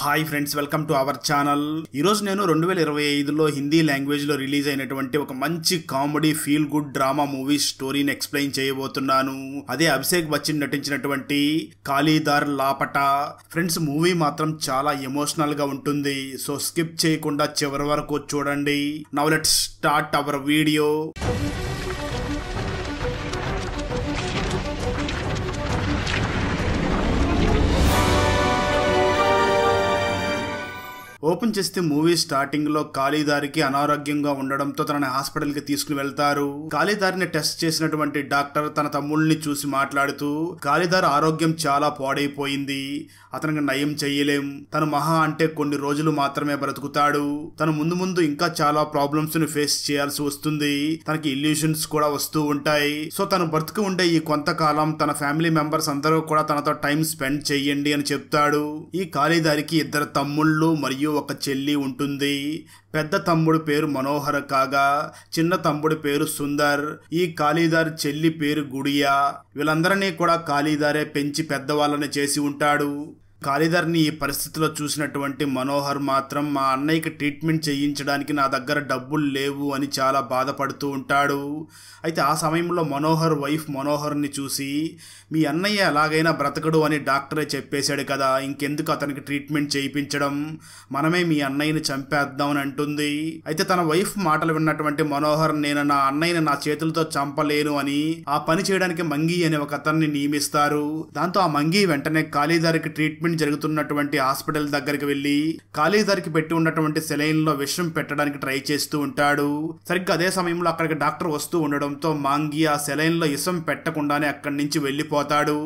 Hi friends, welcome to our channel. ఈరోజు నేను 2025లో హిందీ లాంగ్వేజ్లో రిలీజ్ అయినటువంటి ఒక మంచి comedy feel good drama movie స్టోరీని ఎక్స్ప్లెయిన్ చేయబోతున్నాను. అదే అభిషేక్ బచ్చన్ నటించినటువంటి కాళీదార్ లాపటా. ఫ్రెండ్స్, మూవీ మాత్రం చాలా ఎమోషనల్ గా ఉంటుంది. సో స్కిప్ చేయకుండా చివరి వరకు చూడండి. Now let's start our video. Open చేస్తే మూవీ స్టార్టింగ్ లో కాళీదారికి అనారోగ్యంగా ఉండడంతో తనని హాస్పిటల్ కి తీసుకుని వెళ్తారు. కాళీదారిని టెస్ట్ చేసినటువంటి డాక్టర్ తన తమ్ముళ్ళని చూసి మాట్లాడుతూ, కాళీదార్ ఆరోగ్యం చాలా పాడైపోయింది, అతనికి నయం చెయ్యలేం, తను మహా అంటే కొన్ని రోజులు మాత్రమే బ్రతుకుతాడు, తను ముందు ముందు ఇంకా చాలా ప్రాబ్లమ్స్ ని ఫేస్ చేయాల్సి వస్తుంది, తనకి ఇల్యూషన్స్ కూడా వస్తూ ఉంటాయి. సో తను బ్రతుకు ఉండే ఈ కొంతకాలం తన ఫ్యామిలీ మెంబర్స్ అందరూ కూడా తనతో టైం స్పెండ్ చెయ్యండి అని చెప్తాడు. ఈ కాళీదారికి ఇద్దరు తమ్ముళ్ళు మరియు ఒక చెల్లి ఉంటుంది. పెద్ద తమ్ముడు పేరు మనోహర్ కాగా చిన్న తమ్ముడి పేరు సుందర్. ఈ కాళీదార్ చెల్లి పేరు గుడియా. వీళ్ళందరినీ కూడా కాళీదారే పెంచి పెద్దవాళ్ళని చేసి ఉంటాడు. కాళీదార్ని ఈ పరిస్థితిలో చూసినటువంటి మనోహర్ మాత్రం, మా అన్నయ్యకి ట్రీట్మెంట్ చేయించడానికి నా దగ్గర డబ్బులు లేవు అని చాలా బాధపడుతూ ఉంటాడు. అయితే ఆ సమయంలో మనోహర్ వైఫ్ మనోహర్ని చూసి, మీ అన్నయ్య ఎలాగైనా బ్రతకడు అని డాక్టరే చెప్పేశాడు కదా, ఇంకెందుకు అతనికి ట్రీట్మెంట్ చేయించడం, మనమే మీ అన్నయ్యని చంపేద్దామని అంటుంది. అయితే తన వైఫ్ మాటలు విన్నటువంటి మనోహర్, నేను నా అన్నయ్యని నా చేతులతో చంపలేను అని ఆ పని చేయడానికి మంగి అనే ఒక అతన్ని నియమిస్తారు. దాంతో ఆ మంగి వెంటనే కాళీదారికి ట్రీట్మెంట్ జరుగుతున్నటువంటి హాస్పిటల్ దగ్గరికి వెళ్లి కాళీదారికి పెట్టి ఉన్నటువంటి సెలైన్ లో విషం పెట్టడానికి ట్రై చేస్తూ ఉంటాడు. సరిగ్గా అదే సమయంలో అక్కడికి డాక్టర్ వస్తూ ఉండడంతో మాంగి ఆ సెలైన్ లో విషం పెట్టకుండానే అక్కడి నుంచి వెళ్లిపోతాడు.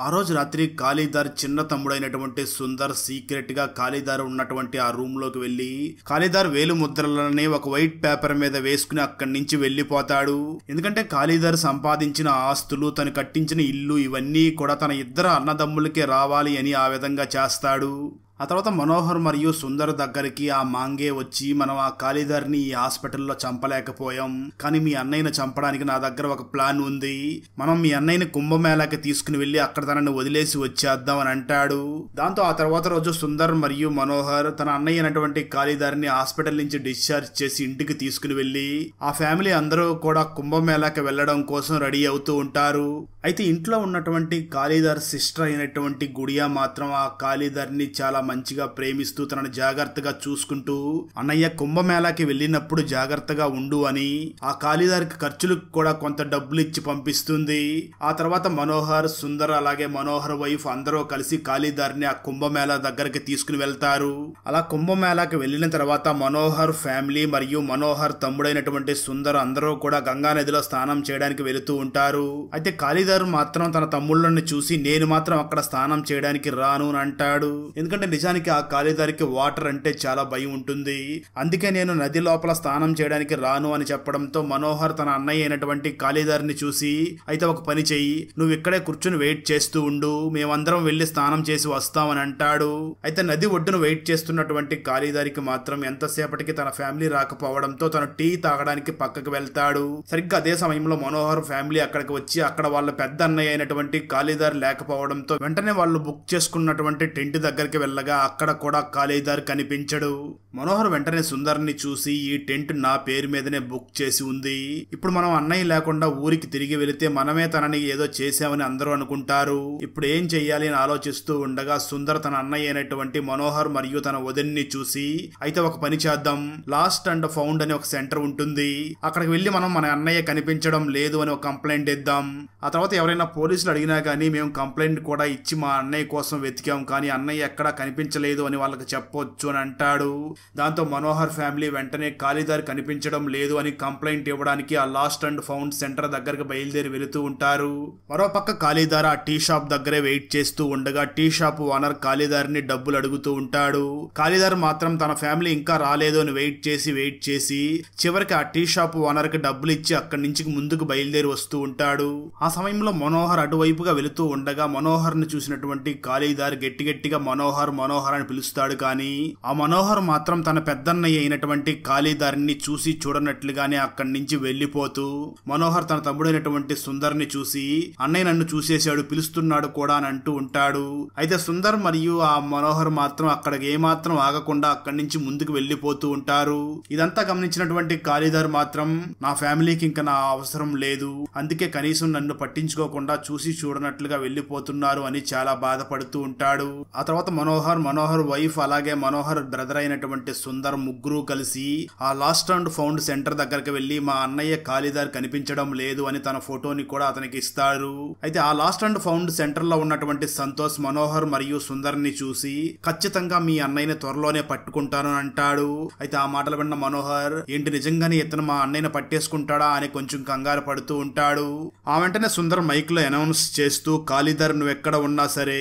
ఆ రోజు రాత్రి కాళీదార్ చిన్న తమ్ముడైనటువంటి సుందర్ సీక్రెట్ గా కాళీదార్ ఉన్నటువంటి ఆ రూమ్ లోకి వెళ్లి కాళీదార్ వేలు ముద్రలని ఒక వైట్ పేపర్ మీద వేసుకుని అక్కడి నుంచి వెళ్లిపోతాడు. ఎందుకంటే కాళీదార్ సంపాదించిన ఆస్తులు, తను కట్టించిన ఇల్లు, ఇవన్నీ కూడా తన ఇద్దరు అన్నదమ్ములకే రావాలి అని ఆ విధంగా చేస్తాడు. ఆ తర్వాత మనోహర్ మరియు సుందర్ దగ్గరికి ఆ మాంగే వచ్చి, మనం ఆ కాళీదార్ని ఈ హాస్పిటల్లో చంపలేకపోయాం, కానీ మీ అన్నయ్యని చంపడానికి నా దగ్గర ఒక ప్లాన్ ఉంది, మనం మీ అన్నయ్యని కుంభమేళాకి తీసుకుని వెళ్లి అక్కడ తనని వదిలేసి వచ్చేద్దాం అని అంటాడు. దాంతో ఆ తర్వాత రోజు సుందర్ మరియు మనోహర్ తన అన్నయ్య అయినటువంటి కాళీదార్ని హాస్పిటల్ నుంచి డిశ్చార్జ్ చేసి ఇంటికి తీసుకుని వెళ్లి ఆ ఫ్యామిలీ అందరూ కూడా కుంభమేళాకి వెళ్లడం కోసం రెడీ అవుతూ ఉంటారు. అయితే ఇంట్లో ఉన్నటువంటి కాళీదార్ సిస్టర్ అయినటువంటి గుడియా మాత్రం ఆ కాళీదార్ని చాలా మంచిగా ప్రేమిస్తూ తనని జాగ్రత్తగా చూసుకుంటూ, అన్నయ్య కుంభమేళాకి వెళ్ళినప్పుడు జాగ్రత్తగా ఉండు అని ఆ కాళీదారికి ఖర్చులకు కూడా కొంత డబ్బులు ఇచ్చి పంపిస్తుంది. ఆ తర్వాత మనోహర్, సుందర్ అలాగే మనోహర్ వైఫ్ అందరూ కలిసి కాళీదార్ని ఆ కుంభమేళా దగ్గరికి తీసుకుని వెళ్తారు. అలా కుంభమేళాకి వెళ్ళిన తర్వాత మనోహర్ ఫ్యామిలీ మరియు మనోహర్ తమ్ముడైనటువంటి సుందర్ అందరూ కూడా గంగా నదిలో స్నానం చేయడానికి వెళుతూ ఉంటారు. అయితే కాళీదార్ మాత్రం తన తమ్ముళ్ళని చూసి, నేను మాత్రం అక్కడ స్నానం చేయడానికి రాను అని అంటాడు. ఎందుకంటే నిజానికి ఆ కాళీదారికి వాటర్ అంటే చాలా భయం ఉంటుంది. అందుకే నేను నది లోపల స్నానం చేయడానికి రాను అని చెప్పడంతో మనోహర్ తన అన్నయ్య అయినటువంటి కాళీదార్ని చూసి, అయితే ఒక పని చెయ్యి, నువ్వు ఇక్కడే కూర్చుని వెయిట్ చేస్తూ ఉండు, మేమందరం వెళ్లి స్నానం చేసి వస్తామని అంటాడు. అయితే నది ఒడ్డును వెయిట్ చేస్తున్నటువంటి కాళీదారికి మాత్రం ఎంతసేపటికి తన ఫ్యామిలీ రాకపోవడంతో తను టీ తాగడానికి పక్కకు వెళ్తాడు. సరిగ్గా అదే సమయంలో మనోహర్ ఫ్యామిలీ అక్కడికి వచ్చి అక్కడ వాళ్ళ పెద్ద అన్నయ్య అయినటువంటి కాళీదార్ లేకపోవడంతో వెంటనే వాళ్ళు బుక్ చేసుకున్నటువంటి టెంట్ దగ్గరికి వెళ్ళగా అక్కడ కూడా కాళీదార్ కనిపించడు. మనోహర్ వెంటనే సుందర్ని చూసి, ఈ టెంట్ నా పేరు మీదనే బుక్ చేసి ఉంది, ఇప్పుడు మనం అన్నయ్య లేకుండా ఊరికి తిరిగి వెళితే మనమే తనని ఏదో చేశామని అందరూ అనుకుంటారు, ఇప్పుడు ఏం చెయ్యాలి అని ఆలోచిస్తూ ఉండగా సుందర్ తన అన్నయ్య అయినటువంటి మనోహర్ మరియు తన వదిన్ని చూసి, అయితే ఒక పని చేద్దాం, లాస్ట్ అండ్ ఫౌండ్ అని ఒక సెంటర్ ఉంటుంది, అక్కడికి వెళ్లి మనం మన అన్నయ్య కనిపించడం లేదు అని ఒక కంప్లైంట్ ఇద్దాం, ఆ తర్వాత ఎవరైనా పోలీసులు అడిగినా కానీ మేము కంప్లైంట్ కూడా ఇచ్చి మా అన్నయ్య కోసం వెతికాం, కానీ అన్నయ్య ఎక్కడా కనిపించలేదు అని వాళ్ళకి చెప్పొచ్చు అని అంటాడు. దాంతో మనోహర్ ఫ్యామిలీ వెంటనే కాళీదార్ కనిపించడం లేదు అని కంప్లైంట్ ఇవ్వడానికి ఆ లాస్ట్ అండ్ ఫౌండ్ సెంటర్ దగ్గరకు బయలుదేరి వెళుతూ ఉంటారు. మరోపక్క కాళీదార్ ఆ టీ షాప్ దగ్గరే వెయిట్ చేస్తూ ఉండగా టీ షాప్ ఓనర్ కాళీదార్ని డబ్బులు అడుగుతూ ఉంటాడు. కాళీదార్ మాత్రం తన ఫ్యామిలీ ఇంకా రాలేదు అని వెయిట్ చేసి చివరికి ఆ టీ షాప్ ఓనర్ కి డబ్బులు ఇచ్చి అక్కడి నుంచి ముందుకు బయలుదేరి వస్తూ ఉంటాడు. ఆ సమయంలో మనోహర్ అటువైపుగా వెళుతూ ఉండగా మనోహర్ ని చూసినటువంటి కాళీదార్ గట్టిగా మనోహర్ మనోహర్ అని పిలుస్తాడు. కానీ ఆ మనోహర్ మాత్రం తన పెద్దన్నయ్య అయినటువంటి కాళీదారిని చూసి చూడనట్లుగానే అక్కడి నుంచి వెళ్లిపోతూ మనోహర్ తన తమ్ముడైనటువంటి సుందర్ని చూసి అన్నయ్య నన్ను చూసేశాడు, పిలుస్తున్నాడు కూడా అని అంటూ ఉంటాడు. అయితే సుందర్ మరియు ఆ మనోహర్ మాత్రం అక్కడికి ఏమాత్రం ఆగకుండా అక్కడి నుంచి ముందుకు వెళ్లిపోతూ ఉంటారు. ఇదంతా గమనించినటువంటి కాళీదార్ మాత్రం నా ఫ్యామిలీకి ఇంకా నా అవసరం లేదు, అందుకే కనీసం నన్ను పట్టించుకోకుండా చూసి చూడనట్లుగా వెళ్లిపోతున్నారు అని చాలా బాధపడుతూ ఉంటాడు. ఆ తర్వాత మనోహర్ వైఫ్ అలాగే మనోహర్ బ్రదర్ అయినటువంటి సుందర్ ముగ్గురు కలిసి ఆ లాస్ట్ అండ్ ఫౌండ్ సెంటర్ దగ్గరికి వెళ్లి మా అన్నయ్య కాళీదార్ కనిపించడం లేదు అని తన ఫోటోని కూడా అతనికి ఇస్తారు. అయితే ఆ లాస్ట్ అండ్ ఫౌండ్ సెంటర్ లో ఉన్నటువంటి సంతోష్ మనోహర్ మరియు సుందర్ ని చూసి ఖచ్చితంగా మీ అన్నయ్యని త్వరలోనే పట్టుకుంటాను అంటాడు. అయితే ఆ మాటలు విన్న మనోహర్ ఏంటి నిజంగానే ఇతను మా అన్నయ్యని పట్టేసుకుంటాడా అని కొంచెం కంగారు పడుతూ ఉంటాడు. ఆ వెంటనే సుందర్ మైక్ లో అనౌన్స్ చేస్తూ కాళీదార్ నువ్వు ఎక్కడ ఉన్నా సరే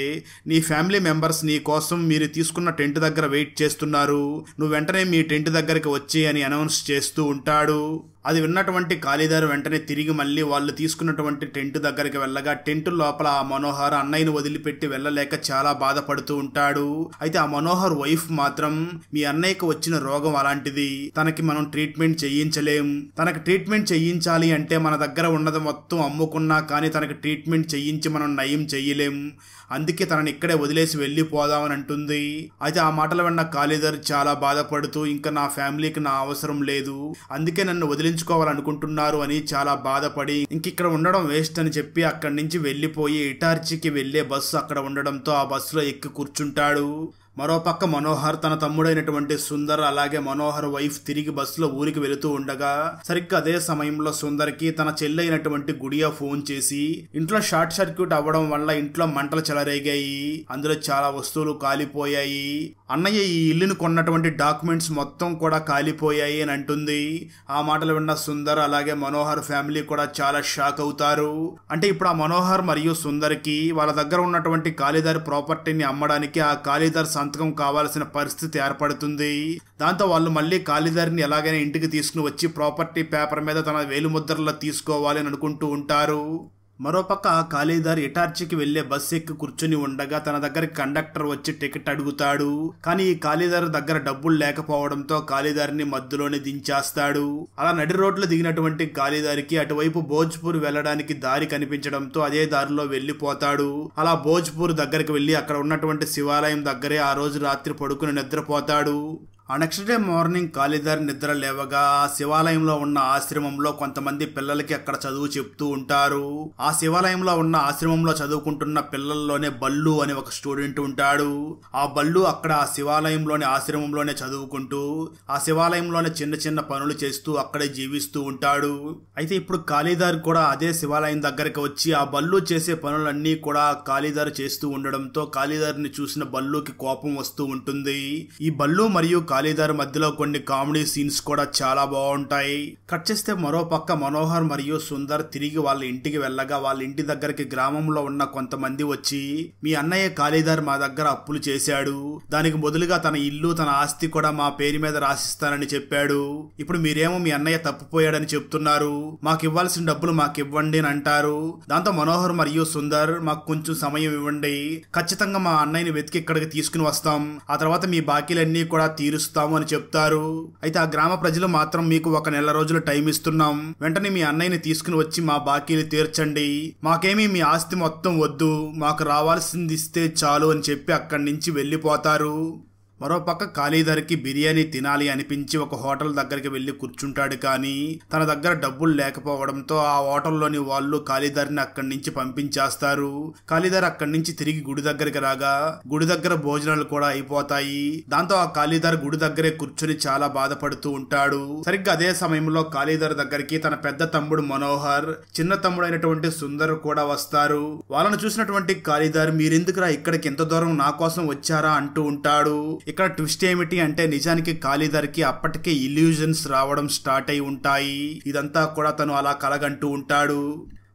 నీ ఫ్యామిలీ మెంబర్స్ నీ కోసం మీరు తీసుకున్న టెంట్ దగ్గర వెయిట్ చేస్తున్నారు, నువ్వు వెంటనే మీ టెంట్ దగ్గరికి వచ్చి అని అనౌన్స్ చేస్తూ ఉంటాడు. అది విన్నటువంటి కాళీదార్ వెంటనే తిరిగి మళ్ళీ వాళ్ళు తీసుకున్నటువంటి టెంట్ దగ్గరికి వెళ్ళగా టెంట్ లోపల ఆ మనోహర్ అన్నయ్యను వదిలిపెట్టి వెళ్ళలేక చాలా బాధపడుతూ ఉంటాడు. అయితే ఆ మనోహర్ వైఫ్ మాత్రం మీ అన్నయ్యకు వచ్చిన రోగం అలాంటిది, తనకి మనం ట్రీట్మెంట్ చేయించలేం, తనకి ట్రీట్మెంట్ చేయించాలి అంటే మన దగ్గర ఉన్నది మొత్తం అమ్ముకున్నా కానీ తనకి ట్రీట్మెంట్ చేయించి మనం నయం చెయ్యలేం, అందుకే తనని ఇక్కడే వదిలేసి వెళ్ళిపోదామని అంటుంది. అయితే ఆ మాటలు విన్న కాళీదార్ చాలా బాధపడుతూ ఇంకా నా ఫ్యామిలీకి నా అవసరం లేదు, అందుకే నన్ను వదిలించుకోవాలనుకుంటున్నారు అని చాలా బాధపడి ఇంక ఇక్కడ ఉండడం వేస్ట్ అని చెప్పి అక్కడి నుంచి వెళ్లిపోయి ఇటార్చికి వెళ్లే బస్సు అక్కడ ఉండడంతో ఆ బస్సులో ఎక్కి కూర్చుంటాడు. మరోపక్క మనోహర్ తన తమ్ముడైనటువంటి సుందర్ అలాగే మనోహర్ వైఫ్ తిరిగి బస్సులో ఊరికి వెళుతూ ఉండగా సరిగ్గా అదే సమయంలో సుందర్కి తన చెల్లి అయినటువంటి గుడియా ఫోన్ చేసి ఇంట్లో షార్ట్ సర్క్యూట్ అవ్వడం వల్ల ఇంట్లో మంటలు చెలరేగాయి, అందులో చాలా వస్తువులు కాలిపోయాయి, అన్నయ్య ఈ ఇల్లును కొన్నటువంటి డాక్యుమెంట్స్ మొత్తం కూడా కాలిపోయాయి అని అంటుంది. ఆ మాటలు విన్న సుందర్ అలాగే మనోహర్ ఫ్యామిలీ కూడా చాలా షాక్ అవుతారు. అంటే ఇప్పుడు ఆ మనోహర్ మరియు సుందర్కి వాళ్ళ దగ్గర ఉన్నటువంటి కాళీదార్ ప్రాపర్టీని అమ్మడానికి ఆ కాళీదార్ సంతకం కావాల్సిన పరిస్థితి ఏర్పడుతుంది. దాంతో వాళ్ళు మళ్ళీ కాళీదారిని ఎలాగైనా ఇంటికి తీసుకుని వచ్చి ప్రాపర్టీ పేపర్ మీద తన వేలుముద్రలో తీసుకోవాలి అని అనుకుంటూ ఉంటారు. మరోపక్క కాళీదార్ ఇటార్చికి వెళ్లే బస్సు ఎక్కి కూర్చుని ఉండగా తన దగ్గరికి కండక్టర్ వచ్చి టికెట్ అడుగుతాడు. కానీ ఈ కాళీదార్ దగ్గర డబ్బులు లేకపోవడంతో కాళీదారిని మధ్యలోనే దించేస్తాడు. అలా నడి రోడ్లో దిగినటువంటి కాళీదారికి అటువైపు భోజ్పూర్ వెళ్లడానికి దారి కనిపించడంతో అదే దారిలో వెళ్లిపోతాడు. అలా భోజ్పూర్ దగ్గరికి వెళ్లి అక్కడ ఉన్నటువంటి శివాలయం దగ్గరే ఆ రోజు రాత్రి పడుకుని నిద్రపోతాడు. ఆ నెక్స్ట్ డే మార్నింగ్ కాళీదార్ నిద్ర లేవగా ఆ శివాలయంలో ఉన్న ఆశ్రమంలో కొంతమంది పిల్లలకి అక్కడ చదువు చెప్తూ ఉంటారు. ఆ శివాలయంలో ఉన్న ఆశ్రమంలో చదువుకుంటున్న పిల్లల్లోనే బల్లు అనే ఒక స్టూడెంట్ ఉంటాడు. ఆ బల్లు అక్కడ ఆ శివాలయంలోని ఆశ్రమంలోనే చదువుకుంటూ ఆ శివాలయంలోనే చిన్న చిన్న పనులు చేస్తూ అక్కడే జీవిస్తూ ఉంటాడు. అయితే ఇప్పుడు కాళీదార్ కూడా అదే శివాలయం దగ్గరికి వచ్చి ఆ బల్లు చేసే పనులన్నీ కూడా కాళీదార్ చేస్తూ ఉండడంతో కాళీదార్ని చూసిన బల్లుకి కోపం వస్తూ ఉంటుంది. ఈ బల్లు మరియు కాళీదార్ మధ్యలో కొన్ని కామెడీ సీన్స్ కూడా చాలా బాగుంటాయి. కట్ చేస్తే మరో పక్క మనోహర్ మరియు సుందర్ తిరిగి వాళ్ళ ఇంటికి వెళ్ళగా వాళ్ళ ఇంటి దగ్గరికి గ్రామంలో ఉన్న కొంతమంది వచ్చి మీ అన్నయ్య కాళీదార్ మా దగ్గర అప్పులు చేశాడు, దానికి బదులుగా తన ఇల్లు తన ఆస్తి కూడా మా పేరు మీద రాసిస్తానని చెప్పాడు, ఇప్పుడు మీరేమో మీ అన్నయ్య తప్పిపోయాడని చెప్తున్నారు, మాకు ఇవ్వాల్సిన డబ్బులు మాకు ఇవ్వండి అని అంటారు. దాంతో మనోహర్ మరియు సుందర్ మాకు కొంచెం సమయం ఇవ్వండి, ఖచ్చితంగా మా అన్నయ్యని వెతికి ఇక్కడికి తీసుకుని వస్తాం, ఆ తర్వాత మీ బాకీలన్నీ కూడా తీరుస్తాము అని చెప్తారు. అయితే ఆ గ్రామ ప్రజలు మాత్రం మీకు 1 నెల రోజులు టైం ఇస్తున్నాం, వెంటనే మీ అన్నయ్యని తీసుకుని వచ్చి మా బాకీలు తీర్చండి, మాకేమీ మీ ఆస్తి మొత్తం వద్దు, మాకు రావాల్సింది ఇస్తే చాలు అని చెప్పి అక్కడి నుంచి వెళ్లిపోతారు. మరోపక్క కాళీదార్కి బిర్యానీ తినాలి అనిపించి ఒక హోటల్ దగ్గరికి వెళ్లి కూర్చుంటాడు. కానీ తన దగ్గర డబ్బులు లేకపోవడంతో ఆ హోటల్లోని వాళ్ళు కాళీదార్ని అక్కడి నుంచి పంపించేస్తారు. కాళీదార్ అక్కడి నుంచి తిరిగి గుడి దగ్గరికి రాగా గుడి దగ్గర భోజనాలు కూడా అయిపోతాయి. దాంతో ఆ కాళీదార్ గుడి దగ్గరే కూర్చుని చాలా బాధపడుతూ ఉంటాడు. సరిగ్గా అదే సమయంలో కాళీదార్ దగ్గరికి తన పెద్ద తమ్ముడు మనోహర్, చిన్న తమ్ముడు అయినటువంటి సుందర్ కూడా వస్తారు. వాళ్ళను చూసినటువంటి కాళీదార్ మీరెందుకురా ఇక్కడికి ఎంత దూరం నా కోసం వచ్చారా అంటూ ఉంటాడు. ఇక్కడ ట్విస్ట్ ఏమిటి అంటే నిజానికి కాళీదార్కి అప్పటికే ఇల్యూజన్స్ రావడం స్టార్ట్ అయి ఉంటాయి. ఇదంతా కూడా తను అలా కలగంటూ ఉంటాడు.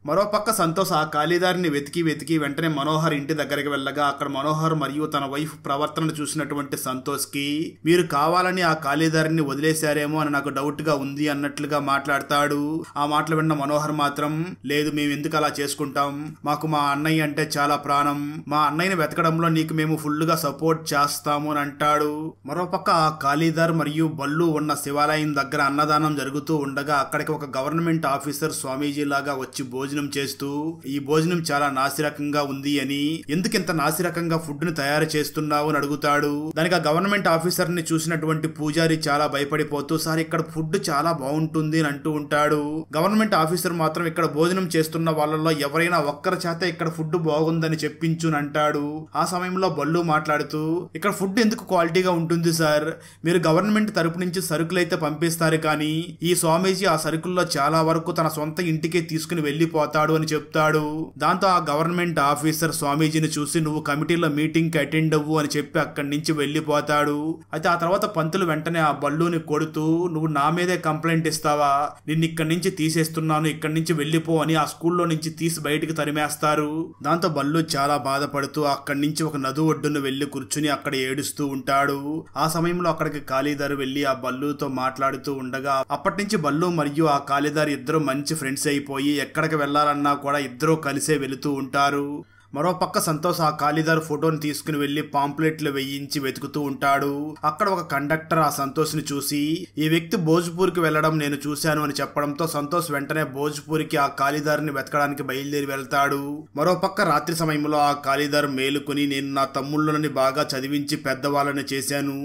మరోపక్క సంతోష్ ఆ కాళీదారిని వెతికి వెతికి వెంటనే మనోహర్ ఇంటి దగ్గరికి వెళ్ళగా అక్కడ మనోహర్ మరియు తన వైఫ్ ప్రవర్తనను చూసినటువంటి సంతోష్ కి మీరు కావాలని ఆ కాళీదారిని వదిలేశారేమో అని నాకు డౌట్ గా ఉంది అన్నట్లుగా మాట్లాడతాడు. ఆ మాటలు విన్న మనోహర్ మాత్రం లేదు, మేము ఎందుకు అలా చేసుకుంటాం, మాకు మా అన్నయ్య అంటే చాలా ప్రాణం, మా అన్నయ్యని వెతకడంలో నీకు మేము ఫుల్ గా సపోర్ట్ చేస్తాము అని అంటాడు. మరోపక్క ఆ కాళీదార్ మరియు బల్లు ఉన్న శివాలయం దగ్గర అన్నదానం జరుగుతూ ఉండగా అక్కడికి ఒక గవర్నమెంట్ ఆఫీసర్ స్వామీజీ లాగా వచ్చి భోజనం చేస్తూ ఈ భోజనం చాలా నాసిరకంగా ఉంది అని, ఎందుకు ఇంత నాసిరకంగా ఫుడ్ ని తయారు చేస్తున్నావు అని అడుగుతాడు. దానికి ఆ గవర్నమెంట్ ఆఫీసర్ ని చూసినటువంటి పూజారి చాలా భయపడిపోతూ సార్ ఇక్కడ ఫుడ్ చాలా బాగుంటుంది అని అంటూ ఉంటాడు. గవర్నమెంట్ ఆఫీసర్ మాత్రం ఇక్కడ భోజనం చేస్తున్న వాళ్ళలో ఎవరైనా ఒక్కరి చేత ఇక్కడ ఫుడ్ బాగుందని చెప్పించుని అంటాడు. ఆ సమయంలో బల్లు మాట్లాడుతూ ఇక్కడ ఫుడ్ ఎందుకు క్వాలిటీగా ఉంటుంది సార్, మీరు గవర్నమెంట్ తరపు నుంచి సరుకులైతే పంపిస్తారు కానీ ఈ స్వామీజీ ఆ సరుకుల్లో చాలా వరకు తన సొంత ఇంటికే తీసుకుని వెళ్లిపోతాడు అని చెప్తాడు. దాంతో ఆ గవర్నమెంట్ ఆఫీసర్ స్వామీజీని చూసి నువ్వు కమిటీలో మీటింగ్ కి అటెండ్ అవ్వు అని చెప్పి అక్కడి నుంచి వెళ్లిపోతాడు. అయితే ఆ తర్వాత పంతులు వెంటనే ఆ బల్లుని కొడుతూ నువ్వు నా మీదే కంప్లైంట్ ఇస్తావా, నిన్ను ఇక్కడి నుంచి తీసేస్తున్నాను, ఇక్కడి నుంచి వెళ్లిపో అని ఆ స్కూల్లో నుంచి తీసి బయటికి తరిమేస్తారు. దాంతో బల్లు చాలా బాధపడుతూ అక్కడి నుంచి ఒక నది ఒడ్డును వెళ్లి కూర్చుని అక్కడ ఏడుస్తూ ఉంటాడు. ఆ సమయంలో అక్కడికి కాళీదారు వెళ్లి ఆ బల్లుతో మాట్లాడుతూ ఉండగా అప్పటి నుంచి బల్లు మరియు ఆ కాళీదారు ఇద్దరు మంచి ఫ్రెండ్స్ అయిపోయి ఎక్కడికి వెళ్లాలన్నా కూడా ఇద్దరు కలిసే వెళుతూ ఉంటారు. మరోపక్క సంతోష్ ఆ కాళీదార్ ఫోటోని తీసుకుని వెళ్లి పాంప్లెట్లు వేయించి వెతుకుతూ ఉంటాడు. అక్కడ ఒక కండక్టర్ ఆ సంతోష్ ని చూసి ఈ వ్యక్తి భోజ్పూర్కి వెళ్లడం నేను చూశాను అని చెప్పడంతో సంతోష్ వెంటనే భోజ్పూర్కి ఆ కాళీదార్ని వెతకడానికి బయలుదేరి వెళ్తాడు. మరోపక్క రాత్రి సమయంలో ఆ కాళీదార్ మేలుకొని నేను నా తమ్ముళ్ళని బాగా చదివించి పెద్దవాళ్ళని చేశాను,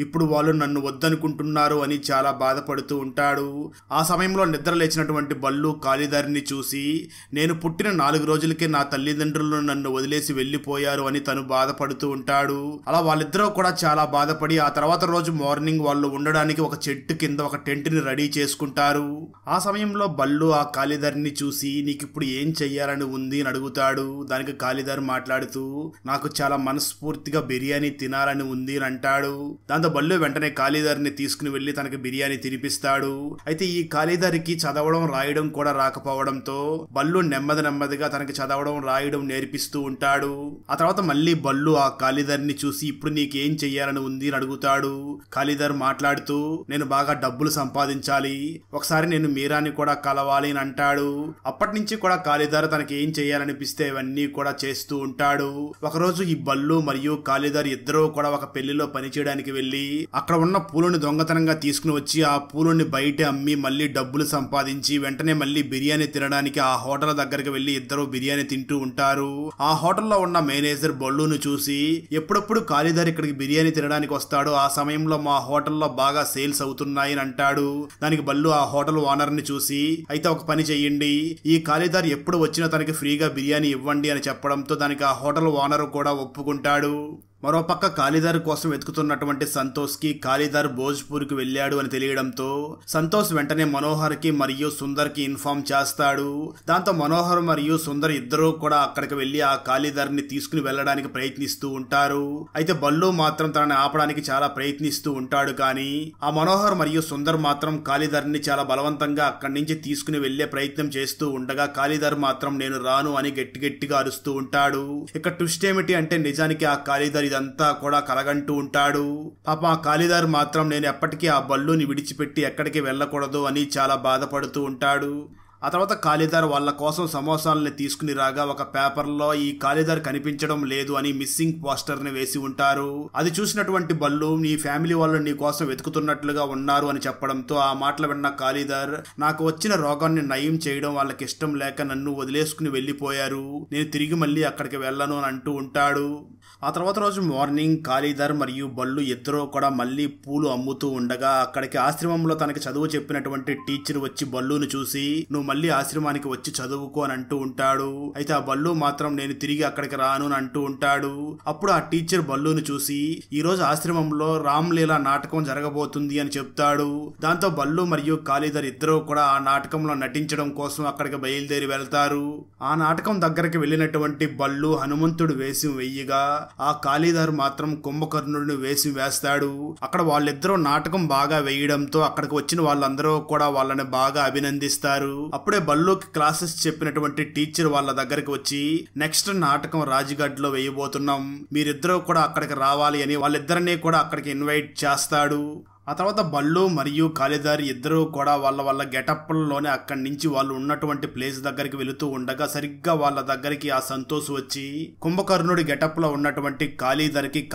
ఇప్పుడు వాళ్ళు నన్ను వద్దనుకుంటున్నారు అని చాలా బాధపడుతూ ఉంటాడు. ఆ సమయంలో నిద్ర లేచినటువంటి బల్లు కాళీదారిని చూసి నేను పుట్టిన 4 రోజులకే నా తల్లిదండ్రులను నన్ను వదిలేసి వెళ్లిపోయారు అని తను బాధపడుతూ ఉంటాడు. అలా వాళ్ళిద్దరూ కూడా చాలా బాధపడి ఆ తర్వాత రోజు మార్నింగ్ వాళ్ళు ఉండడానికి ఒక చెట్టు కింద ఒక టెంట్ ని రెడీ చేసుకుంటారు. ఆ సమయంలో బల్లు ఆ కాళీదారిని చూసి నీకు ఇప్పుడు ఏం చెయ్యాలని ఉంది అని అడుగుతాడు. దానికి కాళీదారు మాట్లాడుతూ నాకు చాలా మనస్ఫూర్తిగా బిర్యానీ తినాలని ఉంది అని అంటాడు. దాంతో బల్లు వెంటనే కాళీదారిని తీసుకుని వెళ్లి తనకి బిర్యానీ తినిపిస్తాడు. అయితే ఈ కాళీదారికి చదవడం రాయడం కూడా రాకపోవడంతో బల్లు నెమ్మదిగా తనకి చదవడం రాయడం నేర్పిస్తూ ఉంటాడు. ఆ తర్వాత మళ్ళీ బల్లు ఆ కాళీదారిని చూసి ఇప్పుడు నీకేం చెయ్యాలని ఉంది అని అడుగుతాడు. కాళీదార్ మాట్లాడుతూ నేను బాగా డబ్బులు సంపాదించాలి, ఒకసారి నేను మీరాని కూడా కలవాలి అని అంటాడు. అప్పటి నుంచి కూడా కాళీదార్ తనకి ఏం చెయ్యాలనిపిస్తే ఇవన్నీ కూడా చేస్తూ ఉంటాడు. ఒకరోజు ఈ బల్లు మరియు కాళీదార్ ఇద్దరూ కూడా ఒక పెళ్లిలో పని చేయడానికి వెళ్లి అక్కడ ఉన్న పూలని దొంగతనంగా తీసుకుని వచ్చి ఆ పూలని బయట అమ్మి మళ్ళీ డబ్బులు సంపాదించి వెంటనే మళ్ళీ బిర్యానీ తినడానికి ఆ హోటల్ దగ్గరికి వెళ్లి ఇద్దరు బిర్యానీ తింటూ ఉంటారు. ఆ హోటల్లో ఉన్న మేనేజర్ బల్లును చూసి ఎప్పుడప్పుడు కాళీదార్ ఇక్కడికి బిర్యానీ తినడానికి వస్తాడు, ఆ సమయంలో మా హోటల్లో బాగా సేల్స్ అవుతున్నాయి అని అంటాడు. దానికి బల్లు ఆ హోటల్ ఓనర్ ని చూసి అయితే ఒక పని చెయ్యండి, ఈ కాళీదార్ ఎప్పుడు వచ్చినా తనకి ఫ్రీగా బిర్యానీ ఇవ్వండి అని చెప్పడంతో దానికి ఆ హోటల్ ఓనర్ కూడా ఒప్పుకుంటాడు. మరోపక్క కాళీదార్ కోసం వెతుకుతున్నటువంటి సంతోష్ కి కాళీదార్ భోజ్పూర్కి వెళ్ళాడు అని తెలియడంతో సంతోష్ వెంటనే మనోహర్ కి మరియు సుందర్ కి ఇన్ఫార్మ్ చేస్తాడు. దాంతో మనోహర్ మరియు సుందర్ ఇద్దరూ కూడా అక్కడికి వెళ్లి ఆ కాళీదార్ ని తీసుకుని వెళ్లడానికి ప్రయత్నిస్తూ ఉంటారు. అయితే బల్లు మాత్రం తనని ఆపడానికి చాలా ప్రయత్నిస్తూ ఉంటాడు. కానీ ఆ మనోహర్ మరియు సుందర్ మాత్రం కాళీదార్ ని చాలా బలవంతంగా అక్కడి నుంచి తీసుకుని వెళ్లే ప్రయత్నం చేస్తూ ఉండగా కాళీదార్ మాత్రం నేను రాను అని గట్టిగా అరుస్తూ ఉంటాడు. ఇక ట్విస్ట్ ఏమిటి అంటే నిజానికి ఆ కాళీదార్ ఇదంతా కూడా కలగంటూ ఉంటాడు. పాప ఆ కాళీదార్ మాత్రం నేను ఎప్పటికీ ఆ బల్లుని విడిచిపెట్టి ఎక్కడికి వెళ్ళకూడదు అని చాలా బాధపడుతూ ఉంటాడు. ఆ తర్వాత కాళీదార్ వాళ్ళ కోసం సమోసాలని తీసుకుని రాగా ఒక పేపర్లో ఈ కాళీదార్ కనిపించడం లేదు అని మిస్సింగ్ పోస్టర్ ని వేసి ఉంటారు. అది చూసినటువంటి బల్లు నీ ఫ్యామిలీ వాళ్ళు నీ కోసం వెతుకుతున్నట్లుగా ఉన్నారు అని చెప్పడంతో ఆ మాటలు విన్న కాళీదార్ నాకు వచ్చిన రోగాన్ని నయం చేయడం వాళ్ళకి ఇష్టం లేక నన్ను వదిలేసుకుని వెళ్లిపోయారు, నేను తిరిగి మళ్ళీ అక్కడికి వెళ్ళను అని అంటూ ఉంటాడు. ఆ తర్వాత రోజు మార్నింగ్ కాళీదార్ మరియు బల్లు ఇద్దరూ కూడా మళ్ళీ పూలు అమ్ముతూ ఉండగా అక్కడికి ఆశ్రమంలో తనకి చదువు చెప్పినటువంటి టీచర్ వచ్చి బల్లును చూసి నువ్వు మళ్ళీ ఆశ్రమానికి వచ్చి చదువుకో అని అంటూ ఉంటాడు. అయితే ఆ బల్లు మాత్రం నేను తిరిగి అక్కడికి రాను అని అంటూ ఉంటాడు. అప్పుడు ఆ టీచర్ బల్లును చూసి ఈ రోజు ఆశ్రమంలో రామ్లీలా నాటకం జరగబోతుంది అని చెప్తాడు. దాంతో బల్లు మరియు కాళీదార్ ఇద్దరూ కూడా ఆ నాటకంలో నటించడం కోసం అక్కడికి బయలుదేరి వెళ్తారు. ఆ నాటకం దగ్గరికి వెళ్ళినటువంటి బల్లు హనుమంతుడు వేషం వెయ్యగా ఆ కాళీదార్ మాత్రం కుంభకర్ణుడిని వేసి వేస్తాడు. అక్కడ వాళ్ళిద్దరూ నాటకం బాగా వేయడంతో అక్కడికి వచ్చిన వాళ్ళందరూ కూడా వాళ్ళని బాగా అభినందిస్తారు. అప్పుడే బల్లుకి క్లాసెస్ చెప్పినటువంటి టీచర్ వాళ్ళ దగ్గరికి వచ్చి నెక్స్ట్ నాటకం రాజ్గఢ్ లో వేయబోతున్నాం, మీరిద్దరూ కూడా అక్కడికి రావాలి అని వాళ్ళిద్దరినీ కూడా అక్కడికి ఇన్వైట్ చేస్తాడు. ఆ తర్వాత బల్లు మరియు కాళీదార్ ఇద్దరు కూడా వాళ్ళ గెటప్లలోనే అక్కడి నుంచి వాళ్ళు ఉన్నటువంటి ప్లేస్ దగ్గరికి వెళుతూ ఉండగా సరిగ్గా వాళ్ళ దగ్గరికి ఆ సంతోష్ వచ్చి కుంభకర్ణుడి గెటప్ లో ఉన్నటువంటి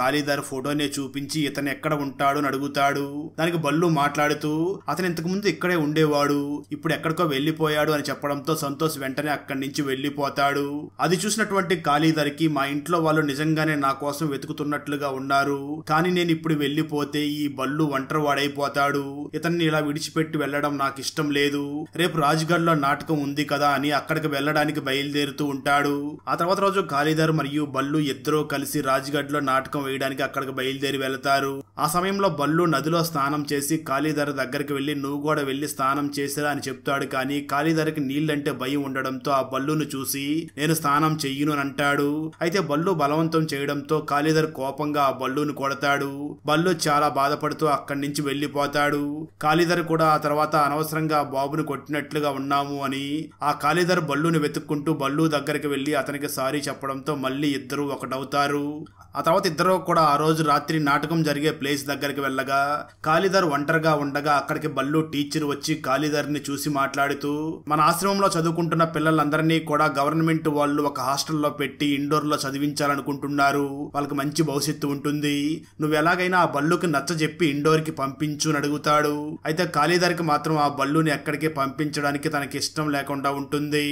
కాళీదార్ ఫోటోనే చూపించి ఇతను ఎక్కడ ఉంటాడు అని అడుగుతాడు. దానికి బల్లు మాట్లాడుతూ అతను ఇంతకు ముందు ఇక్కడే ఉండేవాడు, ఇప్పుడు ఎక్కడికో వెళ్లిపోయాడు అని చెప్పడంతో సంతోష్ వెంటనే అక్కడి నుంచి వెళ్లిపోతాడు. అది చూసినటువంటి కాళీదార్కి మా ఇంట్లో వాళ్ళు నిజంగానే నా కోసం వెతుకుతున్నట్లుగా ఉన్నారు, కానీ నేను ఇప్పుడు వెళ్లిపోతే ఈ బల్లు వాడైపోతాడు, ఇతన్ని ఇలా విడిచిపెట్టి వెళ్లడం నాకు ఇష్టం లేదు, రేపు రాజ్గఢ్ లో నాటకం ఉంది కదా అని అక్కడికి వెళ్లడానికి బయలుదేరుతూ ఉంటాడు. ఆ తర్వాత రోజు కాళీదార్ మరియు బల్లు ఇద్దరూ కలిసి రాజ్గఢ్ లో నాటకం వేయడానికి అక్కడికి బయలుదేరి వెళ్తారు. ఆ సమయంలో బల్లు నదిలో స్నానం చేసి కాళీదార్ దగ్గరికి వెళ్లి నువ్వు కూడా వెళ్లి స్నానం చేసిరా అని చెప్తాడు. కానీ కాళీదార్కి నీళ్లంటే భయం ఉండడంతో ఆ బల్లును చూసి నేను స్నానం చెయ్యను అని అంటాడు. అయితే బల్లు బలవంతం చేయడంతో కాళీదార్ కోపంగా ఆ బల్లును కొడతాడు. బల్లు చాలా బాధపడుతూ అక్కడి నుంచి వెళ్లిపోతాడు. కాళీదార్ కూడా ఆ తర్వాత అనవసరంగా బాబును కొట్టినట్లుగా ఉన్నాము అని ఆ కాళీదార్ బల్లుని వెతుక్కుంటూ బల్లు దగ్గరికి వెళ్లి అతనికి సారీ చెప్పడంతో మళ్ళీ ఇద్దరు ఒకటవుతారు. ఆ తర్వాత ఇద్దరు కూడా ఆ రోజు రాత్రి నాటకం జరిగే ప్లేస్ దగ్గరికి వెళ్ళగా కాళీదార్ ఒంటరిగా ఉండగా అక్కడికి బల్లు టీచర్ వచ్చి కాళీదార్ ని చూసి మాట్లాడుతూ మన ఆశ్రమంలో చదువుకుంటున్న పిల్లలందరినీ కూడా గవర్నమెంట్ వాళ్ళు ఒక హాస్టల్లో పెట్టి ఇండోర్ లో చదివించాలనుకుంటున్నారు, వాళ్ళకి మంచి భవిష్యత్తు ఉంటుంది, నువ్వు ఎలాగైనా ఆ బల్లుకి నచ్చ చెప్పి ఇండోర్ కి పంపించు అని అడుగుతాడు. అయితే కాళీదార్కి మాత్రం ఆ బల్లుని ఎక్కడికి పంపించడానికి తనకి ఇష్టం లేకుండా ఉంటుంది.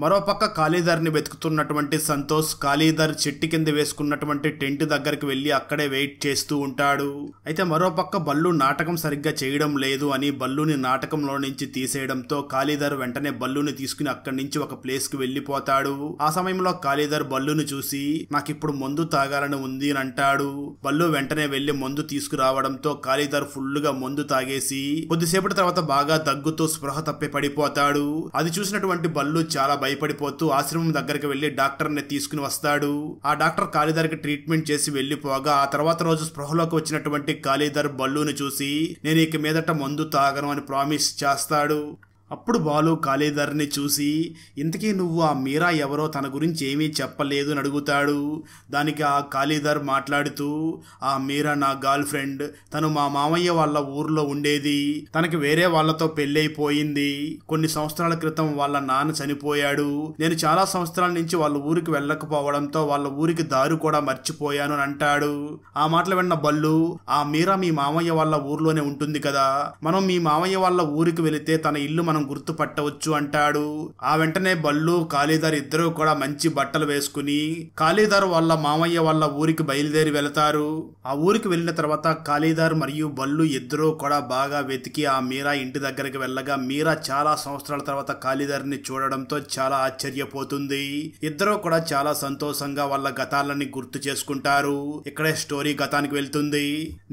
మరోపక్క కాళీదార్ని వెతుకుతున్నటువంటి సంతోష్ కాళీదార్ చెట్టు కింద వేసుకున్నటువంటి టెంట్ దగ్గరికి వెళ్లి అక్కడే వెయిట్ చేస్తూ ఉంటాడు. అయితే మరోపక్క బల్లు నాటకం సరిగ్గా చేయడం లేదు అని బల్లుని నాటకంలో నుంచి తీసేయడంతో కాళీదార్ వెంటనే బల్లుని తీసుకుని అక్కడి నుంచి ఒక ప్లేస్ కి వెళ్లిపోతాడు. ఆ సమయంలో కాళీదార్ బల్లుని చూసి నాకిప్పుడు మందు తాగాలని ఉంది అని అంటాడు. బల్లు వెంటనే వెళ్లి మందు తీసుకురావడంతో కాళీదార్ ఫుల్ గా మందు తాగేసి కొద్దిసేపటి తర్వాత బాగా దగ్గుతూ స్పృహ తప్పి పడిపోతాడు. అది చూసినటువంటి బల్లు చాలా భయపడిపోతూ ఆశ్రమం దగ్గరికి వెళ్లి డాక్టర్ ని తీసుకుని వస్తాడు. ఆ డాక్టర్ కాళీదార్కి ట్రీట్మెంట్ చేసి వెళ్లిపోగా ఆ తర్వాత రోజు స్పృహలోకి వచ్చినటువంటి కాళీదార్ బల్లుని చూసి నేను ఇక మీదట మందు తాగను అని ప్రామిస్ చేస్తాడు. అప్పుడు బాలు కాళీదార్ని చూసి ఇంతకీ నువ్వు ఆ మీరా ఎవరో తన గురించి ఏమీ చెప్పలేదు అని అడుగుతాడు. దానికి ఆ కాళీదార్ మాట్లాడుతూ ఆ మీరా నా గర్ల్ ఫ్రెండ్, తను మా మామయ్య వాళ్ళ ఊర్లో ఉండేది, తనకి వేరే వాళ్ళతో పెళ్ళైపోయింది, కొన్ని సంవత్సరాల క్రితం వాళ్ళ నాన్న చనిపోయాడు, నేను చాలా సంవత్సరాల నుంచి వాళ్ళ ఊరికి వెళ్ళకపోవడంతో వాళ్ళ ఊరికి దారి కూడా మర్చిపోయాను అని అంటాడు. ఆ మాటలు విన్న బల్లు ఆ మీరా మీ మామయ్య వాళ్ళ ఊర్లోనే ఉంటుంది కదా, మనం మీ మామయ్య వాళ్ళ ఊరికి వెళితే తన ఇల్లు మనం గుర్తుపట్టవచ్చు అంటాడు. ఆ వెంటనే బల్లు కాళీదార్ ఇద్దరు కూడా మంచి బట్టలు వేసుకుని కాళీదార్ వాళ్ళ మామయ్య వాళ్ళ ఊరికి బయలుదేరి వెళతారు. ఆ ఊరికి వెళ్ళిన తర్వాత కాళీదార్ మరియు బల్లు ఇద్దరు కూడా బాగా వెతికి ఆ మీరా ఇంటి దగ్గరికి వెళ్ళగా మీరా చాలా సంవత్సరాల తర్వాత కాళీదార్ ని చూడడంతో చాలా ఆశ్చర్యపోతుంది. ఇద్దరు కూడా చాలా సంతోషంగా వాళ్ళ గతాలని గుర్తు చేసుకుంటారు. ఇక్కడే స్టోరీ గతానికి వెళ్తుంది.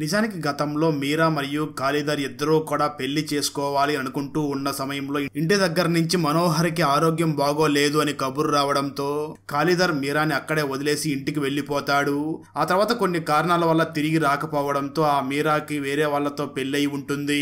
నిజానికి గతంలో మీరా మరియు కాళీదార్ ఇద్దరు కూడా పెళ్లి చేసుకోవాలి అనుకుంటూ ఉన్న సమయంలో ఇంటి దగ్గర నుంచి మనోహర్కి ఆరోగ్యం బాగోలేదు అని కబురు రావడంతో కాళీదార్ మీరాని అక్కడే వదిలేసి ఇంటికి వెళ్లిపోతాడు. ఆ తర్వాత కొన్ని కారణాల వల్ల తిరిగి రాకపోవడంతో ఆ మీరాకి వేరే వాళ్ళతో పెళ్ళయి ఉంటుంది.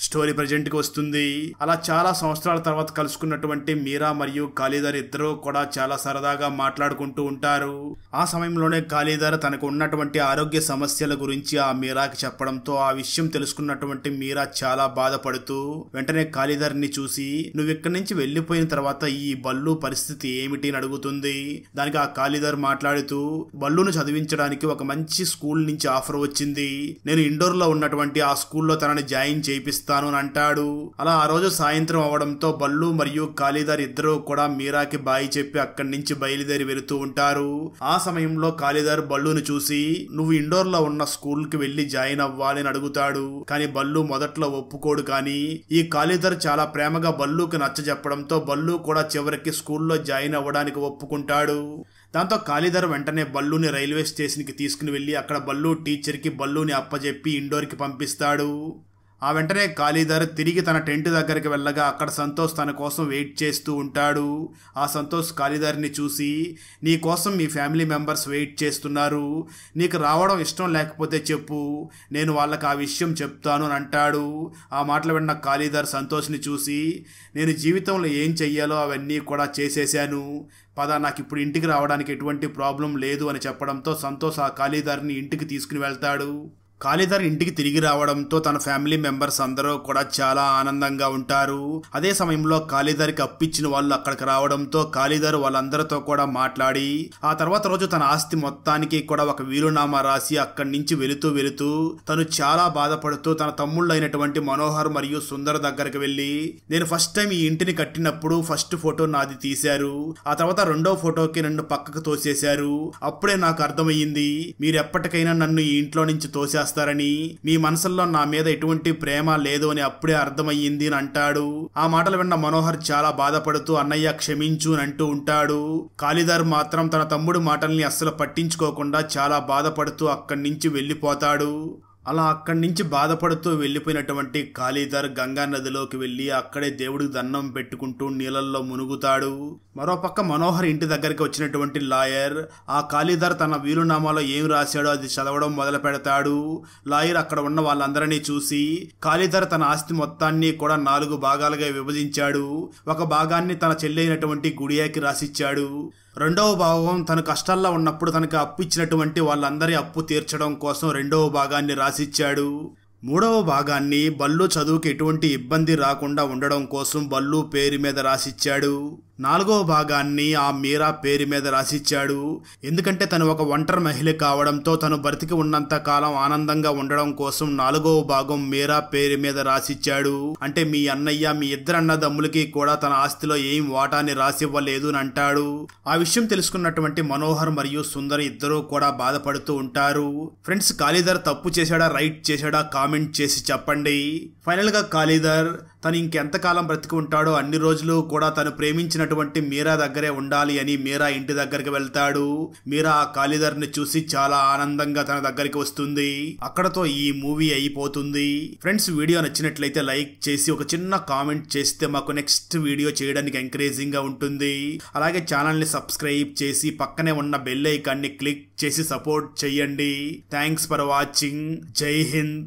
స్టోరీ ప్రజెంట్ కి వస్తుంది. అలా చాలా సంవత్సరాల తర్వాత కలుసుకున్నటువంటి మీరా మరియు కాళీదార్ ఇద్దరు కూడా చాలా సరదాగా మాట్లాడుకుంటూ ఉంటారు. ఆ సమయంలోనే కాళీదార్ తనకు ఉన్నటువంటి ఆరోగ్య సమస్యల గురించి ఆ మీరాకి చెప్పడంతో ఆ విషయం తెలుసుకున్నటువంటి మీరా చాలా బాధపడుతూ వెంటనే కాళీదార్ ని చూసి నువ్వు ఇక్కడి నుంచి వెళ్లిపోయిన తర్వాత ఈ బల్లు పరిస్థితి ఏమిటి అని అడుగుతుంది. దానికి ఆ కాళీదార్ మాట్లాడుతూ బల్లును చదివించడానికి ఒక మంచి స్కూల్ నుంచి ఆఫర్ వచ్చింది, నేను ఇండోర్ లో ఉన్నటువంటి ఆ స్కూల్లో తనని జాయిన్ చేయిస్తాను అని అంటాడు. అలా ఆ రోజు సాయంత్రం అవడంతో బల్లు మరియు కాళీదార్ ఇద్దరు కూడా మీరాకి బాయి చెప్పి అక్కడి నుంచి బయలుదేరి వెళుతూ ఉంటారు. ఆ సమయంలో కాళీదార్ బల్లును చూసి నువ్వు ఇండోర్ లో ఉన్న స్కూల్ కి వెళ్లి జాయిన్ అవ్వాలి అని అడుగుతాడు. కానీ బల్లు మొదట్లో ఒప్పుకోడు. కానీ ఈ కాళీదార్ చాలా ప్రేమగా బల్లుకి నచ్చ చెప్పడంతో బల్లు కూడా చివరికి స్కూల్లో జాయిన్ అవ్వడానికి ఒప్పుకుంటాడు. దాంతో కాళీదార్ వెంటనే బల్లుని రైల్వే స్టేషన్ కి తీసుకుని వెళ్లి అక్కడ బల్లు టీచర్ కి బల్లుని అప్పజెప్పి ఇండోర్ కి పంపిస్తాడు. ఆ వెంటనే కాళీధర్ తిరిగి తన టెంట్ దగ్గరికి వెళ్ళగా అక్కడ సంతోష్ తన కోసం వెయిట్ చేస్తూ ఉంటాడు. ఆ సంతోష్ కాళీధర్ని చూసి, నీ కోసం మీ ఫ్యామిలీ మెంబర్స్ వెయిట్ చేస్తున్నారు, నీకు రావడం ఇష్టం లేకపోతే చెప్పు, నేను వాళ్ళకి ఆ విషయం చెప్తాను అని అంటాడు. ఆ మాటలు విన్న కాళీధర్ సంతోష్ని చూసి, నేను జీవితంలో ఏం చెయ్యాలో అవన్నీ కూడా చేసేశాను, పద, నాకు ఇప్పుడు ఇంటికి రావడానికి ఎటువంటి ప్రాబ్లం లేదు అని చెప్పడంతో సంతోష్ ఆ కాళీధర్ని ఇంటికి తీసుకుని వెళ్తాడు. కాళీధర్ ఇంటికి తిరిగి రావడంతో తన ఫ్యామిలీ మెంబర్స్ అందరూ కూడా చాలా ఆనందంగా ఉంటారు. అదే సమయంలో కాళీధర్కి అప్పిచ్చిన వాళ్ళు అక్కడికి రావడంతో కాళీధర్ వాళ్ళందరితో కూడా మాట్లాడి ఆ తర్వాత రోజు తన ఆస్తి మొత్తానికి కూడా ఒక వీలునామా రాసి అక్కడి నుంచి వెళుతూ తను చాలా బాధపడుతూ తన తమ్ముళ్ళైనటువంటి మనోహర్ మరియు సుందర్ దగ్గరికి వెళ్ళి, నేను ఫస్ట్ టైం ఈ ఇంటిని కట్టినప్పుడు ఫస్ట్ ఫోటో నాది తీశారు, ఆ తర్వాత రెండో ఫోటోకి నన్ను పక్కకు తోసేశారు, అప్పుడే నాకు అర్థమయ్యింది మీరు ఎప్పటికైనా నన్ను ఈ ఇంట్లో నుంచి తోసేస్తారు, మీ మనసుల్లో నా మీద ఎటువంటి ప్రేమ లేదు అని అప్పుడే అర్థమయ్యింది అని అంటాడు. ఆ మాటలు విన్న మనోహర్ చాలా బాధపడుతూ అన్నయ్య క్షమించు అని అంటూ ఉంటాడు. కాళీధర్ మాత్రం తన తమ్ముడు మాటల్ని అస్సలు పట్టించుకోకుండా చాలా బాధపడుతూ అక్కడి నుంచి వెళ్ళిపోతాడు. అలా అక్కడి నుంచి బాధపడుతూ వెళ్ళిపోయినటువంటి కాళీధర్ గంగా నదిలోకి వెళ్ళి అక్కడే దేవుడికి దండం పెట్టుకుంటూ నీళ్ళల్లో మునుగుతాడు. మరోపక్క మనోహర్ ఇంటి దగ్గరికి వచ్చినటువంటి లాయర్ ఆ కాళీధర్ తన వీలునామాలో ఏం రాశాడో అది చదవడం మొదలు పెడతాడు. లాయర్ అక్కడ ఉన్న వాళ్ళందరినీ చూసి, కాళీధర్ తన ఆస్తి మొత్తాన్ని కూడా 4 భాగాలుగా విభజించాడు, ఒక భాగాన్ని తన చెల్లైనటువంటి గుడియాకి రాసిచ్చాడు, రెండవ భాగం తన కష్టాల్లో ఉన్నప్పుడు తనకు అప్పు ఇచ్చినటువంటి వాళ్ళందరి అప్పు తీర్చడం కోసం రెండవ భాగాన్ని రాసిచ్చాడు, మూడవ భాగాన్ని బల్లు చదువుకి ఎటువంటి ఇబ్బంది రాకుండా ఉండడం కోసం బల్లు పేరు మీద రాసిచ్చాడు, నాలుగవ భాగాన్ని ఆ మీరా పేరు మీద రాసిచ్చాడు, ఎందుకంటే తను ఒక ఒంటరి మహిళ కావడంతో తను బ్రతికి ఉన్నంత కాలం ఆనందంగా ఉండడం కోసం 4వ భాగం మీరా పేరు మీద రాసిచ్చాడు. అంటే మీ అన్నయ్య మీ ఇద్దరు అన్నదమ్ములకి కూడా తన ఆస్తిలో ఏం వాటాని రాసివ్వలేదు అని అంటాడు. ఆ విషయం తెలుసుకున్నటువంటి మనోహర్ మరియు సుందర్ ఇద్దరూ కూడా బాధపడుతూ ఉంటారు. ఫ్రెండ్స్, కాళీధర్ తప్పు చేశాడా రైట్ చేశాడా కామెంట్ చేసి చెప్పండి. ఫైనల్ గా కాళీధర్ తను ఇంకెంతకాలం బ్రతికి ఉంటాడో అన్ని రోజులు కూడా తను ప్రేమించినటువంటి మీరా దగ్గరే ఉండాలి అని మీరా ఇంటి దగ్గరికి వెళ్తాడు. మీరా ఆ కాళీధర్ని చూసి చాలా ఆనందంగా తన దగ్గరికి వస్తుంది. అక్కడతో ఈ మూవీ అయిపోతుంది. ఫ్రెండ్స్, వీడియో నచ్చినట్లయితే లైక్ చేసి ఒక చిన్న కామెంట్ చేస్తే మాకు నెక్స్ట్ వీడియో చేయడానికి ఎంకరేజింగ్ గా ఉంటుంది. అలాగే ఛానల్ ని సబ్స్క్రైబ్ చేసి పక్కనే ఉన్న బెల్ ఐకాన్ని క్లిక్ చేసి సపోర్ట్ చేయండి. Thanks for watching. జై హింద్.